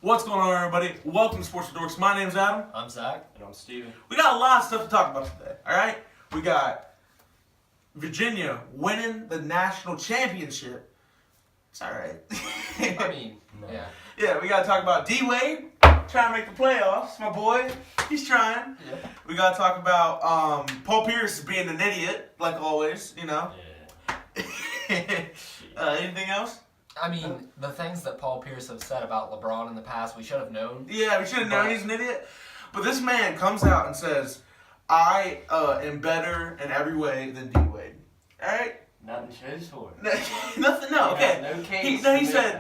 What's going on, everybody? Welcome to Sports with Dorks. My name's Adam. I'm Zach. And I'm Steven. We got a lot of stuff to talk about today, alright? We got Virginia winning the national championship. It's alright. I mean, yeah. Yeah, we got to talk about D-Wade trying to make the playoffs. My boy, he's trying. Yeah. We got to talk about Paul Pierce being an idiot, like always, you know. Yeah. Anything else? I mean, the things that Paul Pierce have said about LeBron in the past, we should have known. Yeah, we should have known he's an idiot. But this man comes out and says, I am better in every way than D-Wade. Alright? Nothing shows for it. Nothing, no, okay. No case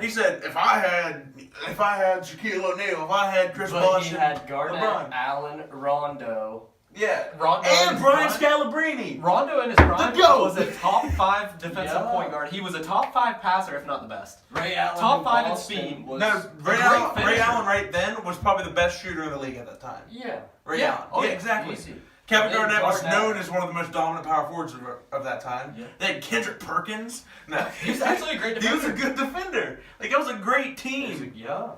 He said, if I had Shaquille O'Neal, if I had Chris But Bosh, he had Garnett, LeBron. Allen, Rondo. Yeah. Rondo And in Brian his prime- Scalabrine. Rondo in his prime The GOAT. was a top 5 defensive Yeah. point guard. He was a top 5 passer, if not the best. Ray Allen. Top in 5 in Boston speed. Was, No, Ray great Allen finisher. right then was probably the best shooter in the league at that time. Yeah. Ray Yeah. Allen. Oh, yeah, yeah. exactly. Easy. Kevin And then Garnett was Garnett. known as one of the most dominant power forwards of that time. Yeah. They had Kendrick Perkins. No. He was actually a great He was a defender. good defender. Like, it was a great team. Yeah.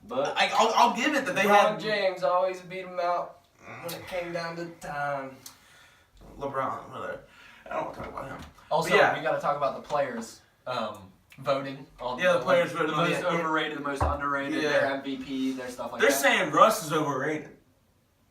But I'll give it that they LeBron had James always beat him out when it came down to time. LeBron. Whatever. I don't want to talk about him. Also, But yeah. we got to talk about the players voting. On Yeah, the players voting the on most the- overrated, the most underrated, Yeah. their MVP, their stuff like They're that. saying Russ is overrated.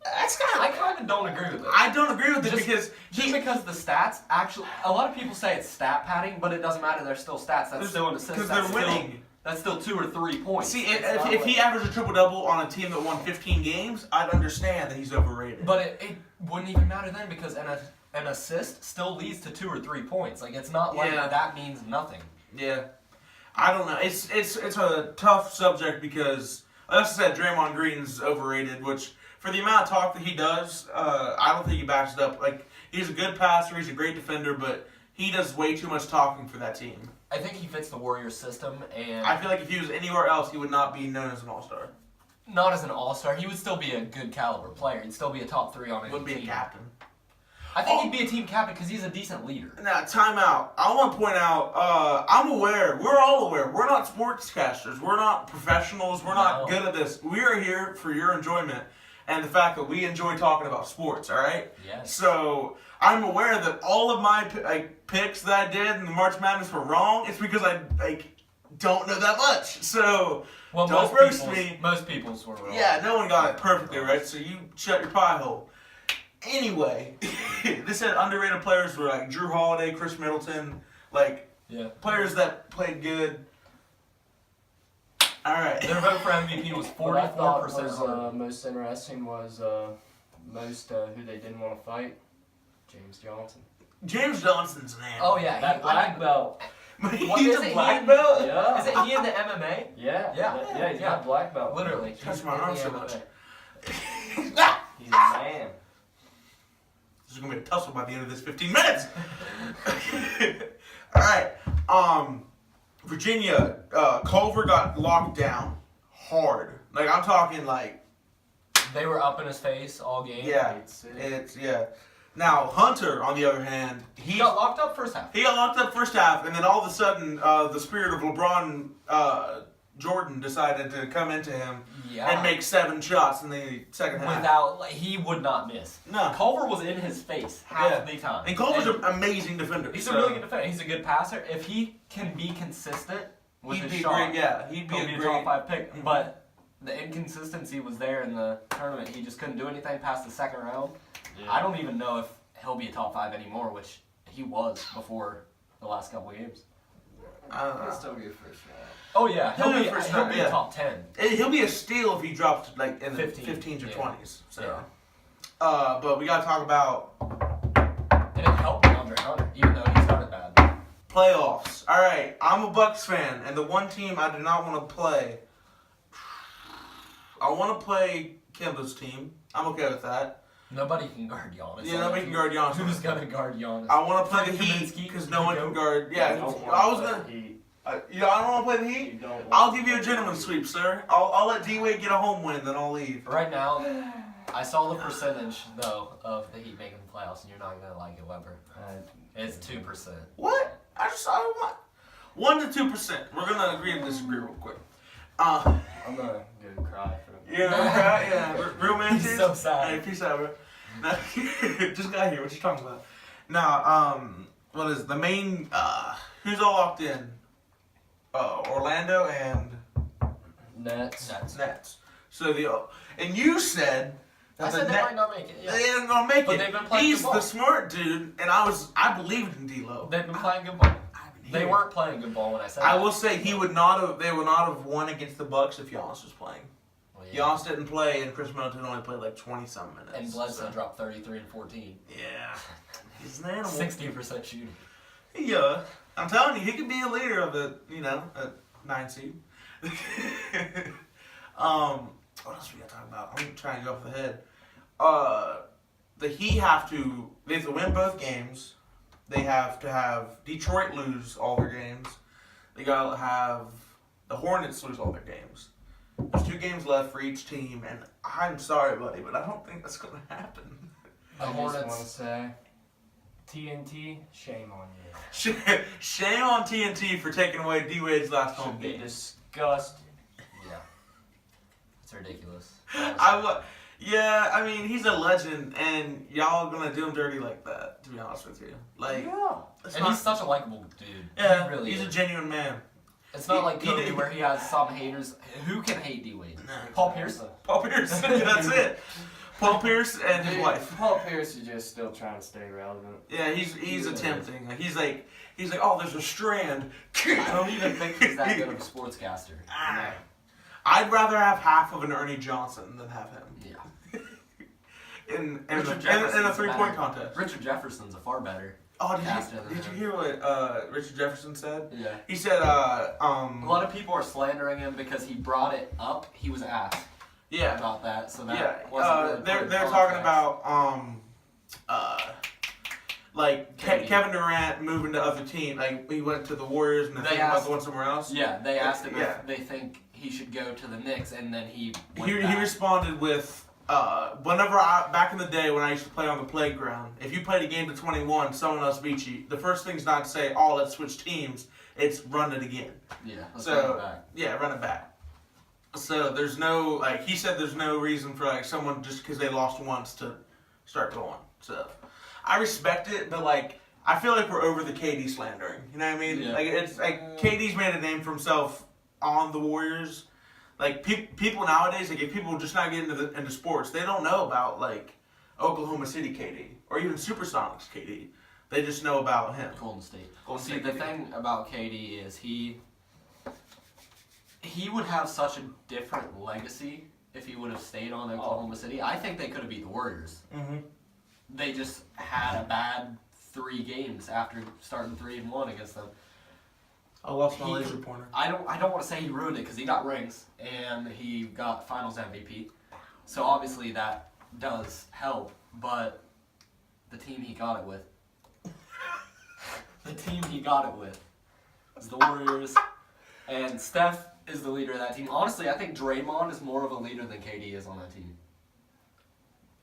That's I kind kind of don't agree with it. I don't agree with it Just- because Just because the stats actually, a lot of people say it's stat padding, but it doesn't matter. They're still stats. That's still an assist. because That's they're still- winning. That's still 2 or 3 points. See, It's if, not if like- he averaged a triple-double on a team that won 15 games, I'd understand that he's overrated. but it wouldn't even matter then because an assist still leads to 2 or 3 points. Like it's not like Yeah. that means nothing. Yeah, I don't know. It's a tough subject because, like I said, Draymond Green's overrated. Which for the amount of talk that he does, I don't think he backs it up. Like he's a good passer, he's a great defender, but he does way too much talking for that team. I think he fits the Warriors system, and I feel like if he was anywhere else, he would not be known as an all-star. not as an all-star, he would still be a good caliber player. He'd still be a top 3 on any Wouldn't be a team. captain. I think he'd be a team captain because he's a decent leader. Now, time out. I want to point out, I'm aware, we're all aware, we're not sportscasters, we're not professionals, we're not No. good at this. We are here for your enjoyment and the fact that we enjoy talking about sports, alright? Yes. So, I'm aware that all of my picks that I did in the March Madness were wrong. It's because I don't know that much. So, Well, don't roast me. Most people's were wrong. Yeah, no one got it perfectly right, so you shut your pie hole. Anyway, this said underrated players were like Drew Holiday, Chris Middleton, like Yeah. players that played good. All right. Their vote for MVP was What I thought 44%. was most interesting was most who they didn't want to fight. James Johnson. James Johnson's an animal. Oh yeah, That black belt. What, He's is a it black he- belt? Yeah. Is it he in the MMA? Yeah. Yeah. He's got black belt. Literally. Touch my in arm the so MMA. much. He's a man. This is gonna be a tussle by the end of this 15 minutes. All right. Virginia, Culver got locked down hard. Like I'm talking like They were up in his face all game. yeah. It's yeah. Now Hunter, on the other hand, He got locked up first half. he got locked up first half, and then all of a sudden, the spirit of LeBron Jordan decided to come into him Yeah. and make 7 shots in the second half. He would not miss. No. Culver was in his face half Yeah. the time. And Culver's an amazing defender. He's so a really good defender. He's a good passer. If he can be consistent with He'd his be shot, great. Yeah, he'd be he'll a be a great. top 5 pick. Mhm. But the inconsistency was there in the tournament. He just couldn't do anything past the second round. Yeah. I don't even know if he'll be a top 5 anymore, which he was before the last couple of games. He'll still get first round. Oh yeah, He'll he'll be be, first he'll round, be yeah. a top 10. He'll be a steal if he drops like in the 15, 15s or yeah. 20s. So, Yeah. but we gotta talk about And it helped Andre Hunter, even though he started bad. playoffs. All right, I'm a Bucks fan, and the one team I do not want to play. I want to play Kimba's team. I'm okay with that. Nobody can guard Giannis. Yeah, nobody can guard Giannis. Who's gonna guard Giannis? I want to play the Frank Heat Kaminsky, because no one can guard. You Yeah, don't I was want gonna. He, You know, I don't want to play the Heat. you don't want I'll give you a gentleman's sweep, sir. I'll let D-Wade get a home win, then I'll leave. Right now, I saw the percentage though of the Heat making the playoffs, and you're not gonna like it, Weber. It's 2%. What? I want 1 to 2%. We're gonna agree and disagree real quick. I'm gonna go cry for him. Yeah, yeah. Real man He's tears? so sad. Hey, peace out, bro. Nah, just got here. What you talking about? Now, what is the main? Who's all locked in? Orlando and Nets. Nets. So and you said I that said the they Nets. might not make it. Yeah. They ain't gonna make But it. they've been playing He's good ball. the smart dude, and I believed in D'Lo. They've been playing good ball. They Yeah. weren't playing good ball when I said I that. will say they would not have won against the Bucks if Giannis was playing. Well, yeah. Giannis didn't play, and Chris Middleton only played like 20-some minutes. And Bledsoe so. dropped 33 and 14. Yeah, he's an animal. 60% shooting. Yeah, I'm telling you, he could be a leader of a 9 seed. What else we got to talk about? I'm trying to go off the head. The Heat they have to win both games. They have to have Detroit lose all their games. They gotta have the Hornets lose all their games. There's 2 games left for each team, and I'm sorry, buddy, but I don't think that's gonna happen. I just Hornets. want to say, TNT, shame on you. Shame on TNT for taking away D-Wade's last home Should be game. disgusted. Yeah. It's ridiculous. Yeah, I mean, he's a legend, and y'all gonna do him dirty like that, to be honest with you. Like, Yeah. it's And not- he's such a likable dude. yeah, He really he's is. a genuine man. It's not like he Kobe did- where he has some haters. Who can hate D-Wade? Nah. Paul Pierce? Paul Pierce, that's it. Paul Pierce and his Dude, wife. Paul Pierce is just still trying to stay relevant. Yeah, he's Yeah. attempting. Like he's like, oh, there's a strand. I don't even think he's that good of a sportscaster. Ah. I'd rather have half of an Ernie Johnson than have him Yeah. in Richard a Jefferson's 3-point better. contest. Richard Jefferson's a far better. Oh, caster than did you him. hear what Richard Jefferson said? Yeah. He said, A lot of people are slandering him because he brought it up. He was asked yeah, about that, so that yeah. wasn't really put in They're talking context. about like KD. Kevin Durant moving to other team. Like he went to the Warriors and they're They thinking about asked- going somewhere else. Yeah, they asked him Yeah. if they think he should go to the Knicks, and then he went He back. responded with, back in the day when I used to play on the playground, if you played a game to 21, someone else beat you, the first thing's not to say, oh, let's switch teams, it's run it again. Yeah, let's So- run it back. Yeah, run it back. So there's no, he said there's no reason for, someone just because they lost once to start going. So I respect it, but, I feel like we're over the KD slandering. You know what I mean? Yeah. It's KD's made a name for himself on the Warriors. People nowadays, if people just not get into sports, they don't know about Oklahoma City KD or even Supersonics KD. They just know about him. Golden State. Golden See, State the KD. thing about KD is he would have such a different legacy if he would have stayed on Oklahoma City. I think they could have beat the Warriors. Mm-hmm. They just had a bad 3 games after starting 3-1 against them. I lost my He laser could- pointer. I don't want to say he ruined it because he got rings and he got Finals MVP. So obviously that does help, but the team he got it with, is the Warriors, and Steph is the leader of that team. Honestly, I think Draymond is more of a leader than KD is on that team.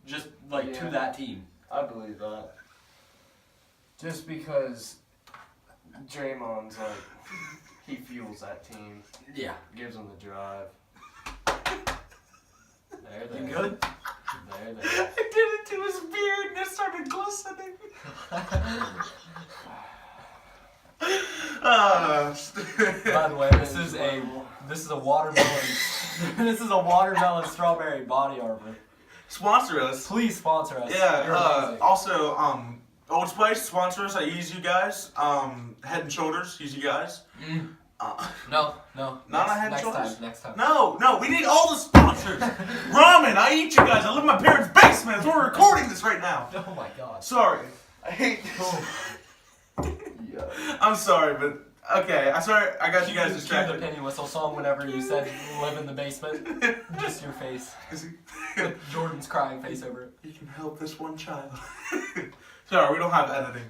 Just to Yeah. that team. I believe that. Just because Draymond's he fuels that team, Yeah. gives them the drive. There, You there. good? There, there. I did it to his beard and it started glistening. By the way, this is a watermelon. This is a watermelon strawberry body armor. Sponsor us. Please sponsor us. Yeah. You're amazing. Also, Old Spice sponsor us. I use you guys. Head and Shoulders. Use you guys. No. Not next, on Head and next Shoulders? time. Next time. No. We need all the sponsors. Ramen. I eat you guys. I live in my parents' basement. As we're recording this right now. Oh my god. Sorry. I hate. Yeah. I'm sorry, but okay. I'm sorry. I got you guys Cue the distracted. penny whistle song whenever you said live in the basement. Just your face. With Jordan's crying face over it. You can help this one child. Sorry, we don't have editing.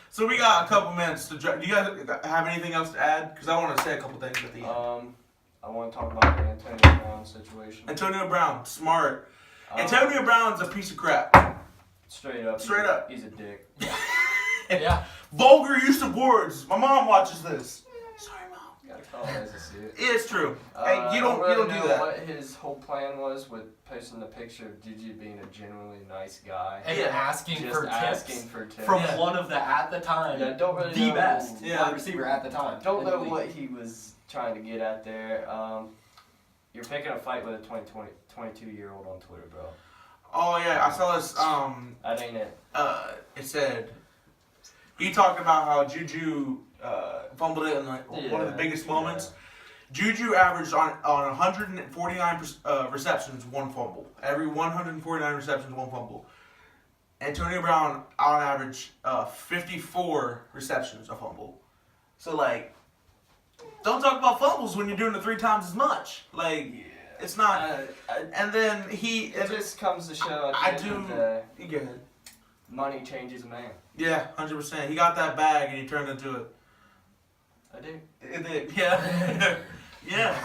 So we got a couple minutes to. Do you guys have anything else to add? Because I want to say a couple things at the end. I want to talk about the Antonio Brown situation. Antonio Brown, smart. Um, Antonio Brown's a piece of crap. Straight up. Straight up. He's a dick. Yeah. Vulgar use of words. My mom watches this. Sorry, mom. Gotta Tell him as I see it. It's true. Hey, you don't really do know that. what his whole plan was with posting the picture of Juju being a genuinely nice guy. And asking Just for tips asking for tips. from one of the, at the time, Yeah, don't really the know. best Yeah. wide receiver at the time. Don't in the know league. what he was trying to get at there. You're picking a fight with a 22-year-old on Twitter, bro. Oh yeah, I saw this. That ain't it. It said he talked about how Juju fumbled it in like one of the biggest moments. Juju averaged on 149 receptions, one fumble. Every 149 receptions, one fumble. Antonio Brown on average 54 receptions, a fumble. So like, don't talk about fumbles when you're doing it 3 times as much. Like, it's not. And then It just comes to show. At the end of the day, You go ahead. money changes a man. Yeah, 100%. He got that bag and he turned into it. I do. It did. Yeah. Yeah.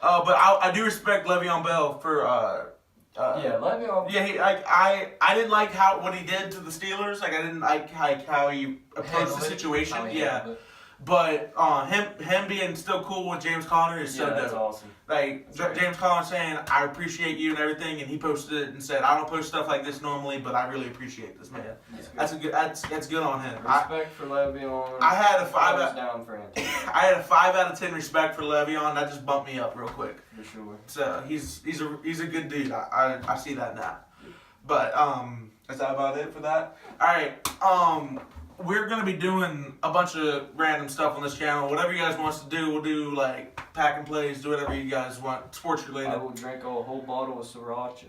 But I do respect Le'Veon Bell for. Yeah, Le'Veon. Yeah, I didn't like what he did to the Steelers. Like I didn't like how he approached Handled the it, situation. how he Yeah. handled it. But him being still cool with James Conner is so That's dope. awesome. Like That's right. James Conner saying, "I appreciate you and everything," and he posted it and said, "I don't post stuff like this normally, but I really appreciate this, man." That's That's good on him. Respect for Le'Veon. I had a 5 Thumbs out, down for Antonio, I had a 5 out of 10 respect for Le'Veon. That just bumped me up real quick. for sure. So he's a good dude. I see that now. But is that about it for that? All right. We're gonna be doing a bunch of random stuff on this channel. Whatever you guys want us to do, we'll do like pack and plays, do whatever you guys want, sports I related. will drink a whole bottle of sriracha.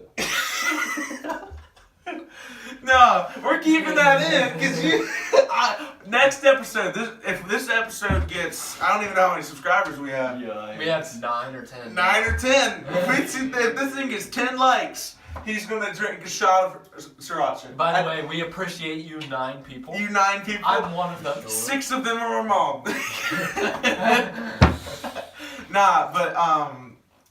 No, we're keeping that in because next episode. If this episode gets, I don't even know how many subscribers we have. Yeah. We have 9 or 10. 9 or 10. If this thing gets 10 likes, he's gonna drink a shot of sriracha. By the way, we appreciate you 9 people. You 9 people. I'm one of them. 6 of them are my mom. Nah, but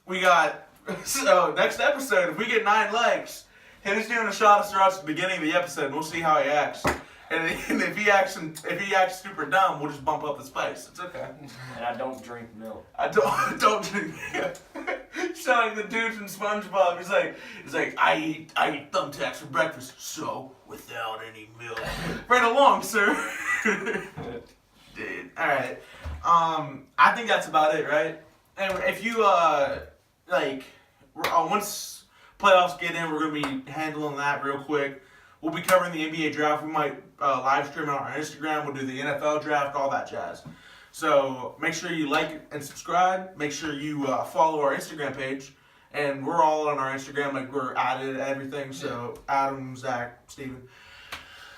we got so next episode. If we get 9 likes, hit us doing a shot of sriracha at the beginning of the episode, and we'll see how he acts. And if he acts super dumb, we'll just bump up the spice. It's okay. And I don't drink milk. I don't drink. Sound like the dude from SpongeBob. He's like, I eat thumbtacks for breakfast, so without any milk. Right along, sir. Dude. All right. I think that's about it, right? And if you once playoffs get in, we're gonna be handling that real quick. We'll be covering the NBA draft. We might live stream it on our Instagram. We'll do the NFL draft, all that jazz. So make sure you like and subscribe. Make sure you follow our Instagram page. And we're all on our Instagram. Like we're added everything. So Adam, Zach, Steven.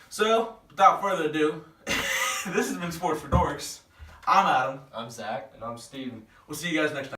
So without further ado, this has been Sports for Dorks. I'm Adam. I'm Zach. And I'm Steven. We'll see you guys next time.